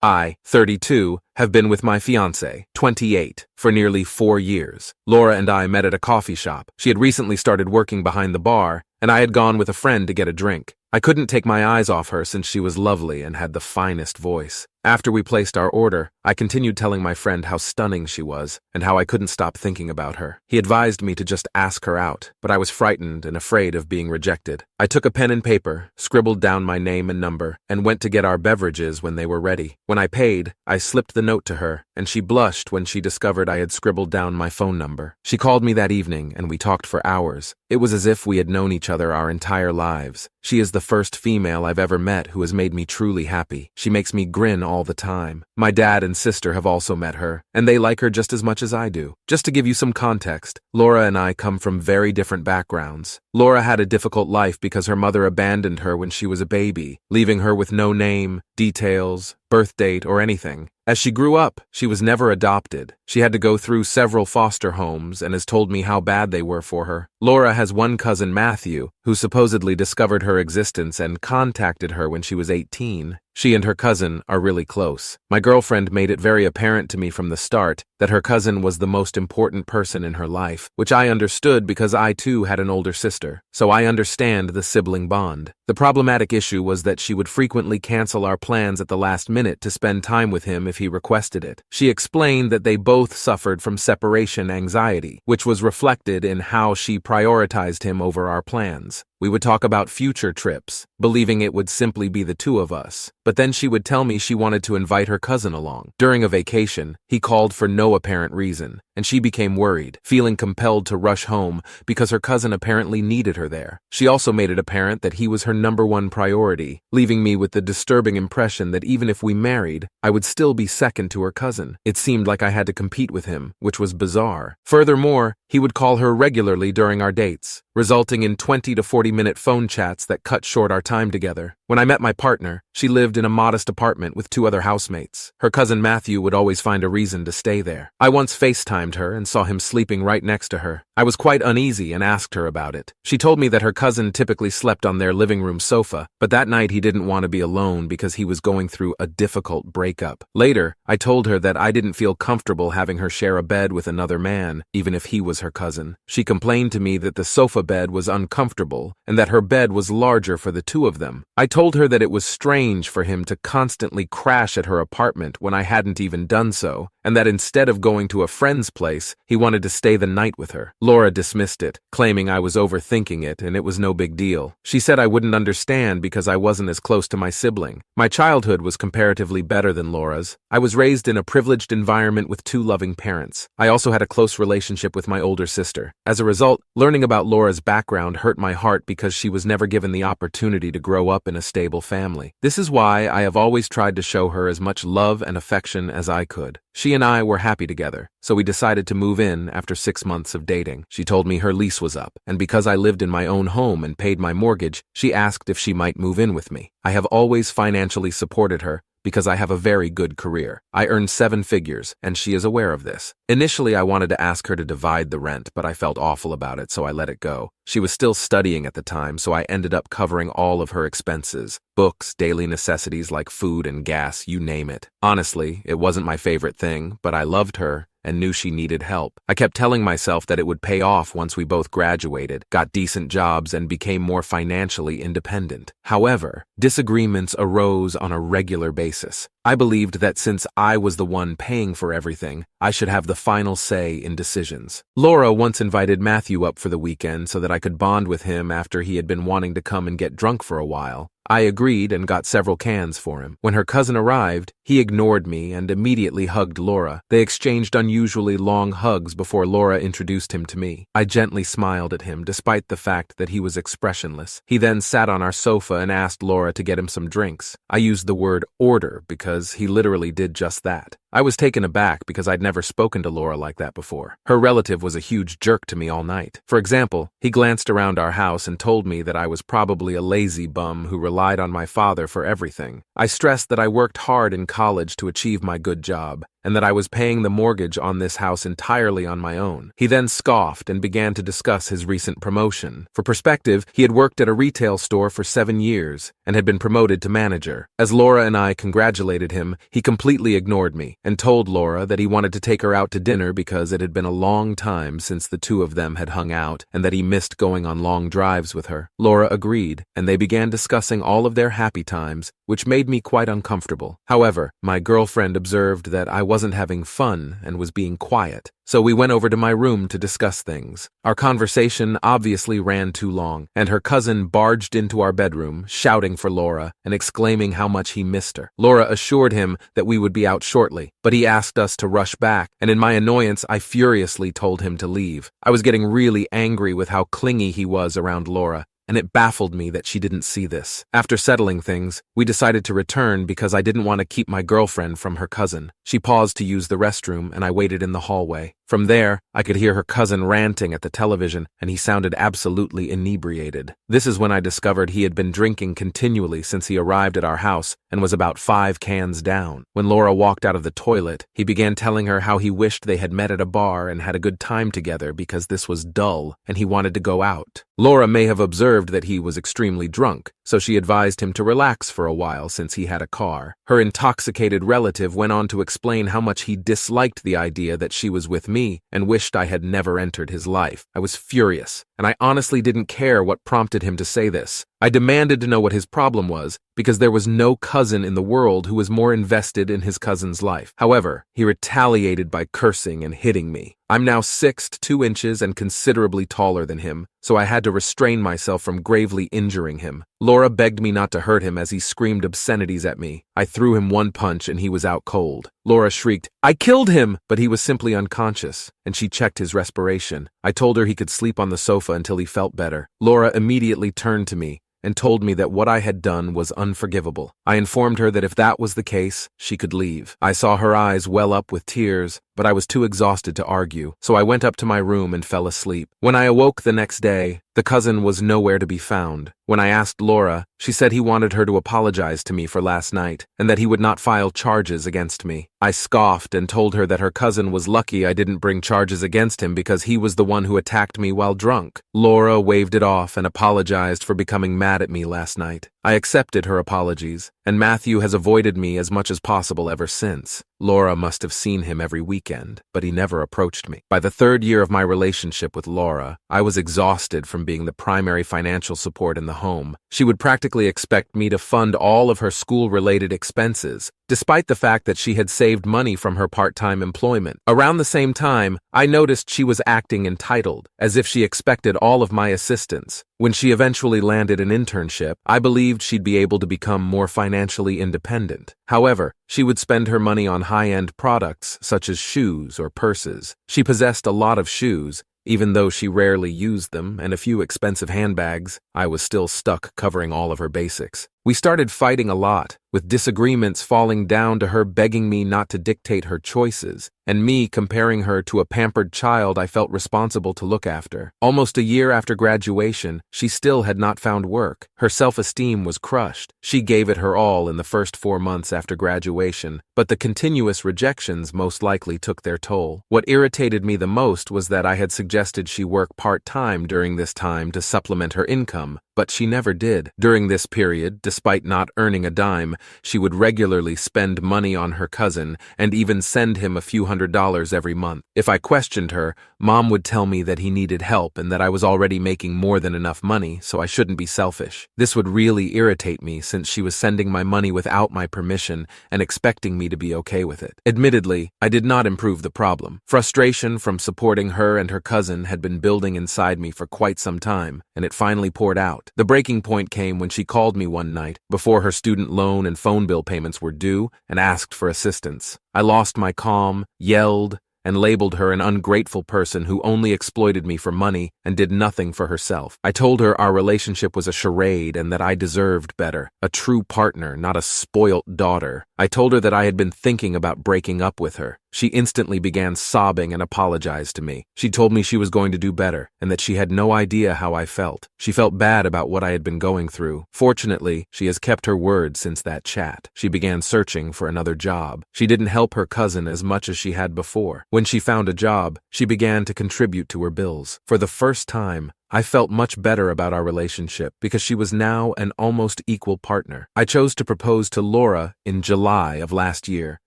I, 32, have been with my fiancée, 28, for nearly 4 years. Laura and I met at a coffee shop. She had recently started working behind the bar, and I had gone with a friend to get a drink. I couldn't take my eyes off her since she was lovely and had the finest voice. After we placed our order, I continued telling my friend how stunning she was and how I couldn't stop thinking about her. He advised me to just ask her out, but I was frightened and afraid of being rejected. I took a pen and paper, scribbled down my name and number, and went to get our beverages when they were ready. When I paid, I slipped the note to her, and she blushed when she discovered I had scribbled down my phone number. She called me that evening, and we talked for hours. It was as if we had known each other our entire lives. She is the first female I've ever met who has made me truly happy. She makes me grin all the time. My dad and sister have also met her, and they like her just as much as I do. Just to give you some context, Laura and I come from very different backgrounds. Laura had a difficult life because her mother abandoned her when she was a baby, leaving her with no name, details, birth date, or anything. As she grew up, she was never adopted. She had to go through several foster homes and has told me how bad they were for her. Laura has one cousin, Matthew, who supposedly discovered her existence and contacted her when she was 18. She and her cousin are really close. My girlfriend made it very apparent to me from the start that her cousin was the most important person in her life, which I understood because I too had an older sister, so I understand the sibling bond. The problematic issue was that she would frequently cancel our plans at the last minute to spend time with him if he requested it. She explained that they both suffered from separation anxiety, which was reflected in how she prioritized him over our plans. We would talk about future trips, believing it would simply be the two of us. But then she would tell me she wanted to invite her cousin along. During a vacation, he called for no apparent reason, and she became worried, feeling compelled to rush home because her cousin apparently needed her there. She also made it apparent that he was her #1 priority, leaving me with the disturbing impression that even if we married, I would still be second to her cousin. It seemed like I had to compete with him, which was bizarre. Furthermore, he would call her regularly during our dates, resulting in 20 to 40-minute phone chats that cut short our time together. When I met my partner, she lived in a modest apartment with 2 other housemates. Her cousin Matthew would always find a reason to stay there. I once FaceTimed her and saw him sleeping right next to her. I was quite uneasy and asked her about it. She told me that her cousin typically slept on their living room sofa, but that night he didn't want to be alone because he was going through a difficult breakup. Later, I told her that I didn't feel comfortable having her share a bed with another man, even if he was her cousin. She complained to me that the sofa bed was uncomfortable and that her bed was larger for the 2 of them. I told her that it was strange for him to constantly crash at her apartment when I hadn't even done so, and that instead of going to a friend's place, he wanted to stay the night with her. Laura dismissed it, claiming I was overthinking it and it was no big deal. She said I wouldn't understand because I wasn't as close to my sibling. My childhood was comparatively better than Laura's. I was raised in a privileged environment with 2 loving parents. I also had a close relationship with my older sister. As a result, learning about Laura's background hurt my heart because she was never given the opportunity to grow up in a stable family. This is why I have always tried to show her as much love and affection as I could. She and I were happy together, so we decided to move in after 6 months of dating. She told me her lease was up, and because I lived in my own home and paid my mortgage, she asked if she might move in with me. I have always financially supported her because I have a very good career. I earn 7 figures, and she is aware of this. Initially, I wanted to ask her to divide the rent, but I felt awful about it, so I let it go. She was still studying at the time, so I ended up covering all of her expenses. Books, daily necessities like food and gas, you name it. Honestly, it wasn't my favorite thing, but I loved her and knew she needed help. I kept telling myself that it would pay off once we both graduated, got decent jobs, and became more financially independent. However, disagreements arose on a regular basis. I believed that since I was the one paying for everything, I should have the final say in decisions. Laura once invited Matthew up for the weekend so that I could bond with him after he had been wanting to come and get drunk for a while. I agreed and got several cans for him. When her cousin arrived, he ignored me and immediately hugged Laura. They exchanged unusually long hugs before Laura introduced him to me. I gently smiled at him despite the fact that he was expressionless. He then sat on our sofa and asked Laura to get him some drinks. I used the word order because he literally did just that. I was taken aback because I'd never spoken to Laura like that before. Her relative was a huge jerk to me all night. For example, he glanced around our house and told me that I was probably a lazy bum who relied on my father for everything. I stressed that I worked hard in college to achieve my good job, and that I was paying the mortgage on this house entirely on my own. He then scoffed and began to discuss his recent promotion. For perspective, he had worked at a retail store for 7 years and had been promoted to manager. As Laura and I congratulated him, he completely ignored me and told Laura that he wanted to take her out to dinner because it had been a long time since the two of them had hung out and that he missed going on long drives with her. Laura agreed, and they began discussing all of their happy times, which made me quite uncomfortable. However, my girlfriend observed that I wasn't having fun and was being quiet, so we went over to my room to discuss things. Our conversation obviously ran too long, and her cousin barged into our bedroom, shouting for Laura and exclaiming how much he missed her. Laura assured him that we would be out shortly, but he asked us to rush back, and in my annoyance, I furiously told him to leave. I was getting really angry with how clingy he was around Laura, and it baffled me that she didn't see this. After settling things, we decided to return because I didn't want to keep my girlfriend from her cousin. She paused to use the restroom, and I waited in the hallway. From there, I could hear her cousin ranting at the television, and he sounded absolutely inebriated. This is when I discovered he had been drinking continually since he arrived at our house and was about 5 cans down. When Laura walked out of the toilet, he began telling her how he wished they had met at a bar and had a good time together because this was dull and he wanted to go out. Laura may have observed that he was extremely drunk, so she advised him to relax for a while since he had a car. Her intoxicated relative went on to explain how much he disliked the idea that she was with me and wished I had never entered his life. I was furious, and I honestly didn't care what prompted him to say this. I demanded to know what his problem was because there was no cousin in the world who was more invested in his cousin's life. However, he retaliated by cursing and hitting me. I'm now 6'2" and considerably taller than him, so I had to restrain myself from gravely injuring him. Laura begged me not to hurt him as he screamed obscenities at me. I threw him one punch and he was out cold. Laura shrieked, "I killed him!" But he was simply unconscious, and she checked his respiration. I told her he could sleep on the sofa until he felt better. Laura immediately turned to me and told me that what I had done was unforgivable. I informed her that if that was the case, she could leave. I saw her eyes well up with tears, but I was too exhausted to argue, so I went up to my room and fell asleep. When I awoke the next day, the cousin was nowhere to be found. When I asked Laura, she said he wanted her to apologize to me for last night, and that he would not file charges against me. I scoffed and told her that her cousin was lucky I didn't bring charges against him because he was the one who attacked me while drunk. Laura waved it off and apologized for becoming mad at me last night. I accepted her apologies, and Matthew has avoided me as much as possible ever since. Laura must have seen him every weekend, but he never approached me. By the 3rd year of my relationship with Laura, I was exhausted from being the primary financial support in the home. She would practically expect me to fund all of her school-related expenses, despite the fact that she had saved money from her part-time employment. Around the same time, I noticed she was acting entitled, as if she expected all of my assistance. When she eventually landed an internship, I believed she'd be able to become more financially independent. However, she would spend her money on high-end products such as shoes or purses. She possessed a lot of shoes, even though she rarely used them, and a few expensive handbags. I was still stuck covering all of her basics. We started fighting a lot, with disagreements falling down to her begging me not to dictate her choices, and me comparing her to a pampered child I felt responsible to look after. Almost a year after graduation, she still had not found work. Her self-esteem was crushed. She gave it her all in the first 4 months after graduation, but the continuous rejections most likely took their toll. What irritated me the most was that I had suggested she work part-time during this time to supplement her income, but she never did. During this period, despite not earning a dime, she would regularly spend money on her cousin and even send him a few $100s every month. If I questioned her, Mom would tell me that he needed help and that I was already making more than enough money, so I shouldn't be selfish. This would really irritate me since she was sending my money without my permission and expecting me to be okay with it. Admittedly, I did not improve the problem. Frustration from supporting her and her cousin had been building inside me for quite some time, and it finally poured out. The breaking point came when she called me one night, before her student loan and phone bill payments were due, and asked for assistance. I lost my calm, yelled, and labeled her an ungrateful person who only exploited me for money and did nothing for herself. I told her our relationship was a charade and that I deserved better, a true partner, not a spoilt daughter. I told her that I had been thinking about breaking up with her, She instantly began sobbing and apologized to me. She told me she was going to do better and that she had no idea how I felt. She felt bad about what I had been going through. Fortunately, she has kept her word since that chat. She began searching for another job. She didn't help her cousin as much as she had before. When she found a job, she began to contribute to her bills. For the first time, I felt much better about our relationship because she was now an almost equal partner. I chose to propose to Laura in July of last year,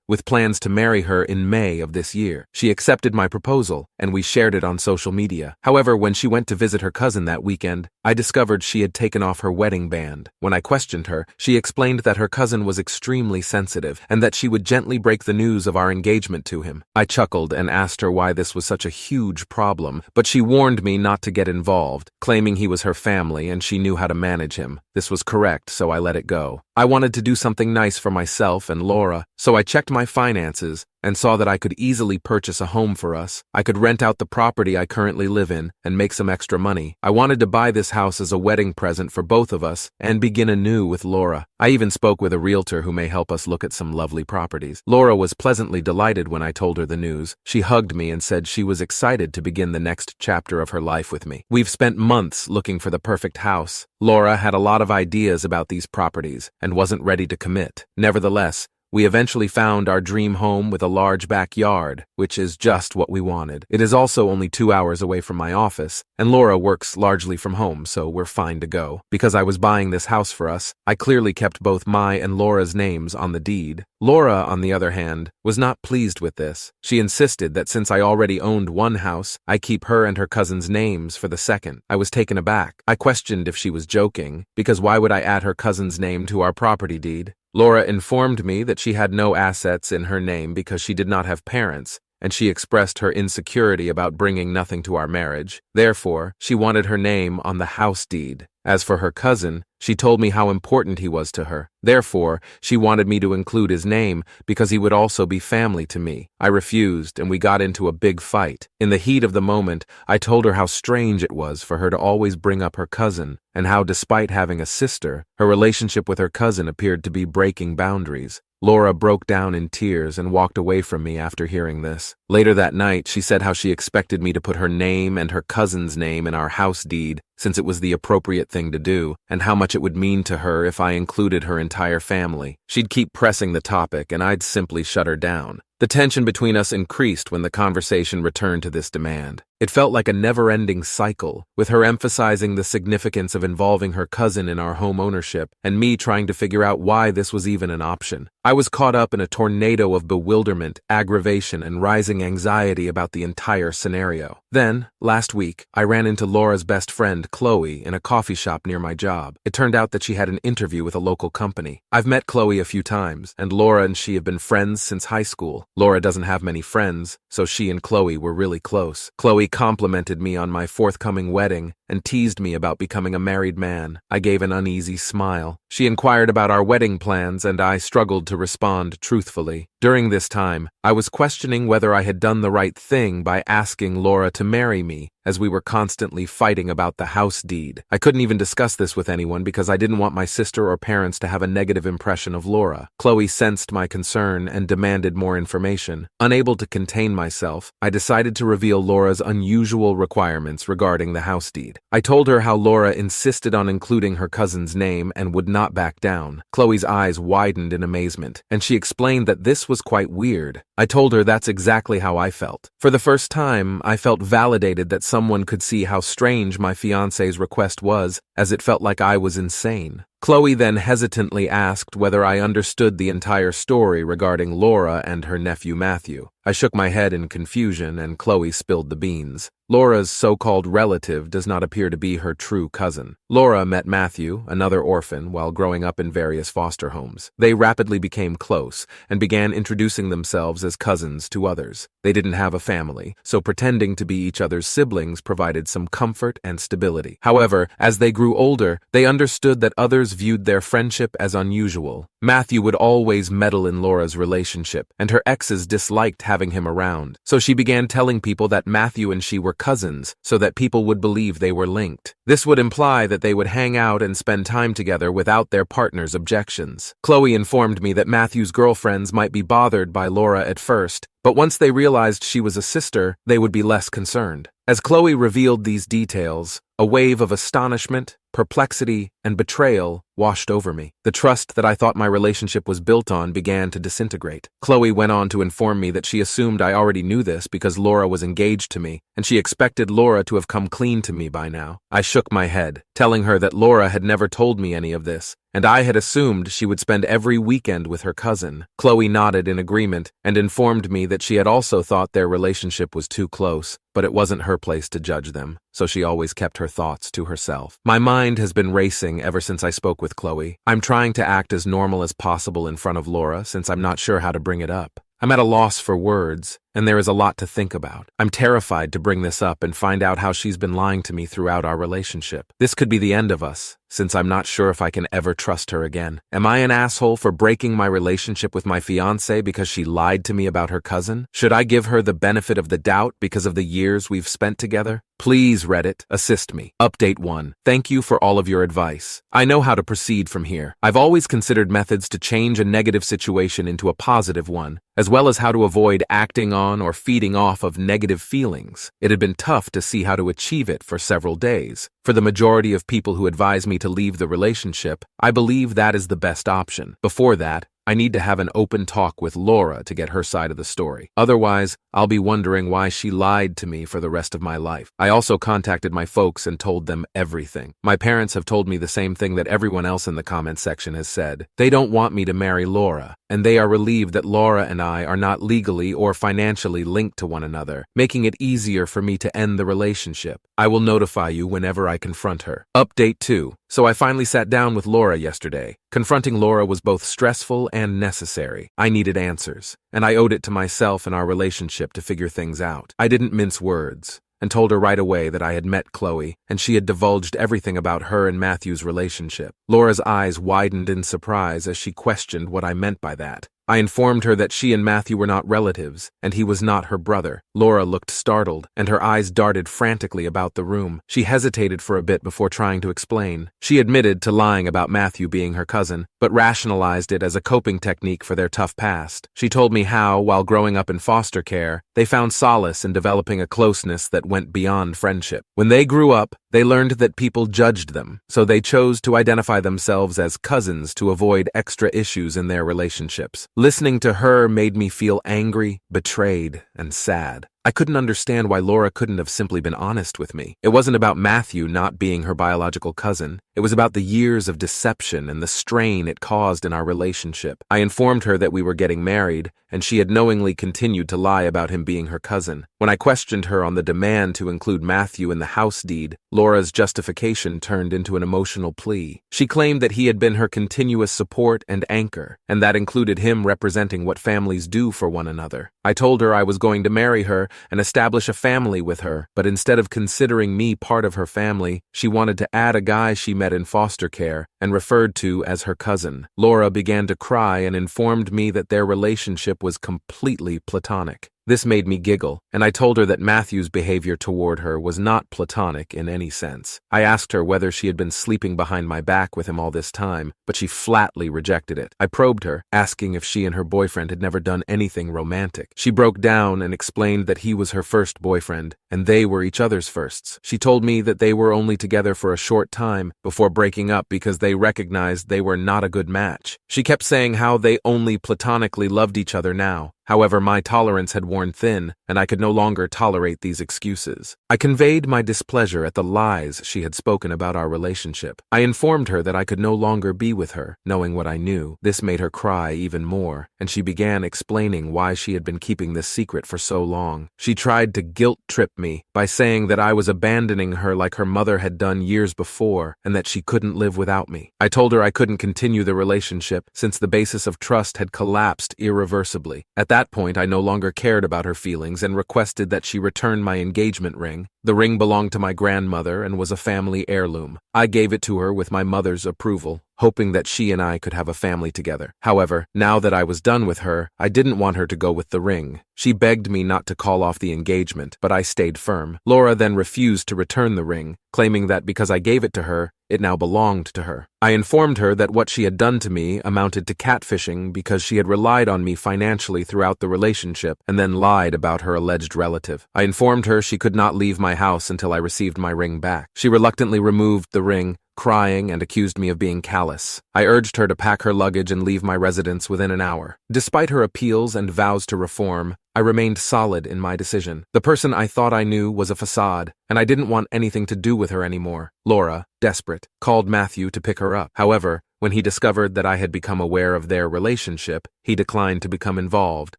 with plans to marry her in May of this year. She accepted my proposal, and we shared it on social media. However, when she went to visit her cousin that weekend, I discovered she had taken off her wedding band. When I questioned her, she explained that her cousin was extremely sensitive and that she would gently break the news of our engagement to him. I chuckled and asked her why this was such a huge problem, but she warned me not to get involved, claiming he was her family and she knew how to manage him. This was correct, so I let it go. I wanted to do something nice for myself and Laura, so I checked my finances and saw that I could easily purchase a home for us. I could rent out the property I currently live in and make some extra money. I wanted to buy this house as a wedding present for both of us and begin anew with Laura. I even spoke with a realtor who may help us look at some lovely properties. Laura was pleasantly delighted when I told her the news. She hugged me and said she was excited to begin the next chapter of her life with me. We've spent months looking for the perfect house. Laura had a lot of ideas about these properties and wasn't ready to commit. Nevertheless, we eventually found our dream home with a large backyard, which is just what we wanted. It is also only 2 hours away from my office, and Laura works largely from home, so we're fine to go. Because I was buying this house for us, I clearly kept both my and Laura's names on the deed. Laura, on the other hand, was not pleased with this. She insisted that since I already owned one house, I keep her and her cousin's names for the second. I was taken aback. I questioned if she was joking, because why would I add her cousin's name to our property deed? Laura informed me that she had no assets in her name because she did not have parents, and she expressed her insecurity about bringing nothing to our marriage. Therefore, she wanted her name on the house deed. As for her cousin, she told me how important he was to her. Therefore, she wanted me to include his name because he would also be family to me. I refused, and we got into a big fight. In the heat of the moment, I told her how strange it was for her to always bring up her cousin, and how despite having a sister, her relationship with her cousin appeared to be breaking boundaries. Laura broke down in tears and walked away from me after hearing this. Later that night, she said how she expected me to put her name and her cousin's name in our house deed, since it was the appropriate thing to do, and how much it would mean to her if I included her entire family. She'd keep pressing the topic, and I'd simply shut her down. The tension between us increased when the conversation returned to this demand. It felt like a never-ending cycle, with her emphasizing the significance of involving her cousin in our home ownership, and me trying to figure out why this was even an option. I was caught up in a tornado of bewilderment, aggravation, and rising anxiety about the entire scenario. Then, last week, I ran into Laura's best friend, Chloe, in a coffee shop near my job. It turned out that she had an interview with a local company. I've met Chloe a few times, and Laura and she have been friends since high school. Laura doesn't have many friends, so she and Chloe were really close. Chloe complimented me on my forthcoming wedding and teased me about becoming a married man. I gave an uneasy smile. She inquired about our wedding plans, and I struggled to respond truthfully. During this time, I was questioning whether I had done the right thing by asking Laura to marry me, as we were constantly fighting about the house deed. I couldn't even discuss this with anyone because I didn't want my sister or parents to have a negative impression of Laura. Chloe sensed my concern and demanded more information. Unable to contain myself, I decided to reveal Laura's unusual requirements regarding the house deed. I told her how Laura insisted on including her cousin's name and would not back down. Chloe's eyes widened in amazement, and she explained that this was quite weird. I told her that's exactly how I felt. For the first time, I felt validated that someone could see how strange my fiancé's request was, as it felt like I was insane. Chloe then hesitantly asked whether I understood the entire story regarding Laura and her nephew Matthew. I shook my head in confusion, and Chloe spilled the beans. Laura's so-called relative does not appear to be her true cousin. Laura met Matthew, another orphan, while growing up in various foster homes. They rapidly became close and began introducing themselves as cousins to others. They didn't have a family, so pretending to be each other's siblings provided some comfort and stability. However, as they grew older, they understood that others others viewed their friendship as unusual. Matthew would always meddle in Laura's relationship, and her exes disliked having him around. So she began telling people that Matthew and she were cousins, so that people would believe they were linked. This would imply that they would hang out and spend time together without their partner's objections. Chloe informed me that Matthew's girlfriends might be bothered by Laura at first, but once they realized she was a sister, they would be less concerned. As Chloe revealed these details, a wave of astonishment, perplexity, and betrayal washed over me. The trust that I thought my relationship was built on began to disintegrate. Chloe went on to inform me that she assumed I already knew this because Laura was engaged to me, and she expected Laura to have come clean to me by now. I shook my head, telling her that Laura had never told me any of this, and I had assumed she would spend every weekend with her cousin. Chloe nodded in agreement and informed me that she had also thought their relationship was too close, but it wasn't her place to judge them, so she always kept her thoughts to herself. My mind has been racing ever since I spoke with Chloe. I'm trying to act as normal as possible in front of Laura since I'm not sure how to bring it up. I'm at a loss for words, and there is a lot to think about. I'm terrified to bring this up and find out how she's been lying to me throughout our relationship. This could be the end of us, since I'm not sure if I can ever trust her again. Am I an asshole for breaking my relationship with my fiancé because she lied to me about her cousin? Should I give her the benefit of the doubt because of the years we've spent together? Please, Reddit, assist me. Update 1. Thank you for all of your advice. I know how to proceed from here. I've always considered methods to change a negative situation into a positive one, as well as how to avoid acting on or feeding off of negative feelings. It had been tough to see how to achieve it for several days. For the majority of people who advise me to leave the relationship, I believe that is the best option. Before that, I need to have an open talk with Laura to get her side of the story. Otherwise, I'll be wondering why she lied to me for the rest of my life. I also contacted my folks and told them everything. My parents have told me the same thing that everyone else in the comments section has said. They don't want me to marry Laura, and they are relieved that Laura and I are not legally or financially linked to one another, making it easier for me to end the relationship. I will notify you whenever I confront her. Update 2. So I finally sat down with Laura yesterday. Confronting Laura was both stressful and necessary. I needed answers, and I owed it to myself and our relationship to figure things out. I didn't mince words, and told her right away that I had met Chloe, and she had divulged everything about her and Matthew's relationship. Laura's eyes widened in surprise as she questioned what I meant by that. I informed her that she and Matthew were not relatives, and he was not her brother. Laura looked startled, and her eyes darted frantically about the room. She hesitated for a bit before trying to explain. She admitted to lying about Matthew being her cousin, but rationalized it as a coping technique for their tough past. She told me how, while growing up in foster care, they found solace in developing a closeness that went beyond friendship. When they grew up, they learned that people judged them, so they chose to identify themselves as cousins to avoid extra issues in their relationships. Listening to her made me feel angry, betrayed, and sad. I couldn't understand why Laura couldn't have simply been honest with me. It wasn't about Matthew not being her biological cousin. It was about the years of deception and the strain it caused in our relationship. I informed her that we were getting married, and she had knowingly continued to lie about him being her cousin. When I questioned her on the demand to include Matthew in the house deed, Laura's justification turned into an emotional plea. She claimed that he had been her continuous support and anchor, and that included him representing what families do for one another. I told her I was going to marry her and establish a family with her, but instead of considering me part of her family, she wanted to add a guy she met in foster care and referred to as her cousin. Laura began to cry and informed me that their relationship was completely platonic. This made me giggle, and I told her that Matthew's behavior toward her was not platonic in any sense. I asked her whether she had been sleeping behind my back with him all this time, but she flatly rejected it. I probed her, asking if she and her boyfriend had never done anything romantic. She broke down and explained that he was her first boyfriend, and they were each other's firsts. She told me that they were only together for a short time before breaking up because they recognized they were not a good match. She kept saying how they only platonically loved each other now. However, my tolerance had worn thin, and I could no longer tolerate these excuses. I conveyed my displeasure at the lies she had spoken about our relationship. I informed her that I could no longer be with her, knowing what I knew. This made her cry even more, and she began explaining why she had been keeping this secret for so long. She tried to guilt-trip me by saying that I was abandoning her like her mother had done years before, and that she couldn't live without me. I told her I couldn't continue the relationship since the basis of trust had collapsed irreversibly. At that that point, I no longer cared about her feelings and requested that she return my engagement ring. The ring belonged to my grandmother and was a family heirloom. I gave it to her with my mother's approval, hoping that she and I could have a family together. However, now that I was done with her, I didn't want her to go with the ring. She begged me not to call off the engagement, but I stayed firm. Laura then refused to return the ring, claiming that because I gave it to her, it now belonged to her. I informed her that what she had done to me amounted to catfishing because she had relied on me financially throughout the relationship and then lied about her alleged relative. I informed her she could not leave my house until I received my ring back. She reluctantly removed the ring, crying, and accused me of being callous. I urged her to pack her luggage and leave my residence within an hour. Despite her appeals and vows to reform, I remained solid in my decision. The person I thought I knew was a facade, and I didn't want anything to do with her anymore. Laura, desperate, called Matthew to pick her up. However, when he discovered that I had become aware of their relationship, he declined to become involved,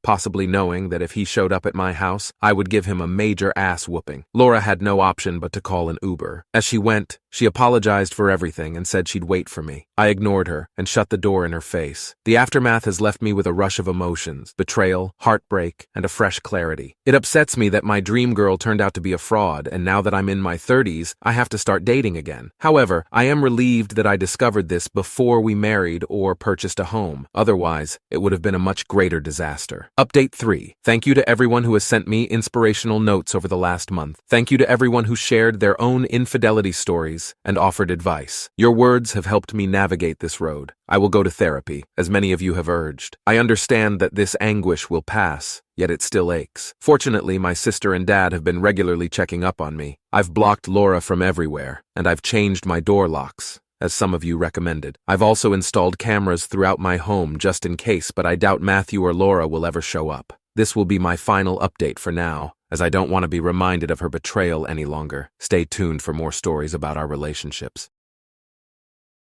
possibly knowing that if he showed up at my house, I would give him a major ass whooping. Laura had no option but to call an Uber. As she went, she apologized for everything and said she'd wait for me. I ignored her and shut the door in her face. The aftermath has left me with a rush of emotions, betrayal, heartbreak, and a fresh clarity. It upsets me that my dream girl turned out to be a fraud, and now that I'm in my 30s, I have to start dating again. However, I am relieved that I discovered this before we married or purchased a home. Otherwise, it would have been a much greater disaster. Update 3. Thank you to everyone who has sent me inspirational notes over the last month. Thank you to everyone who shared their own infidelity stories and offered advice. Your words have helped me navigate this road. I will go to therapy, as many of you have urged. I understand that this anguish will pass, yet it still aches. Fortunately, my sister and dad have been regularly checking up on me. I've blocked Laura from everywhere, and I've changed my door locks, as some of you recommended. I've also installed cameras throughout my home just in case, but I doubt Matthew or Laura will ever show up. This will be my final update for now, as I don't want to be reminded of her betrayal any longer. Stay tuned for more stories about our relationships.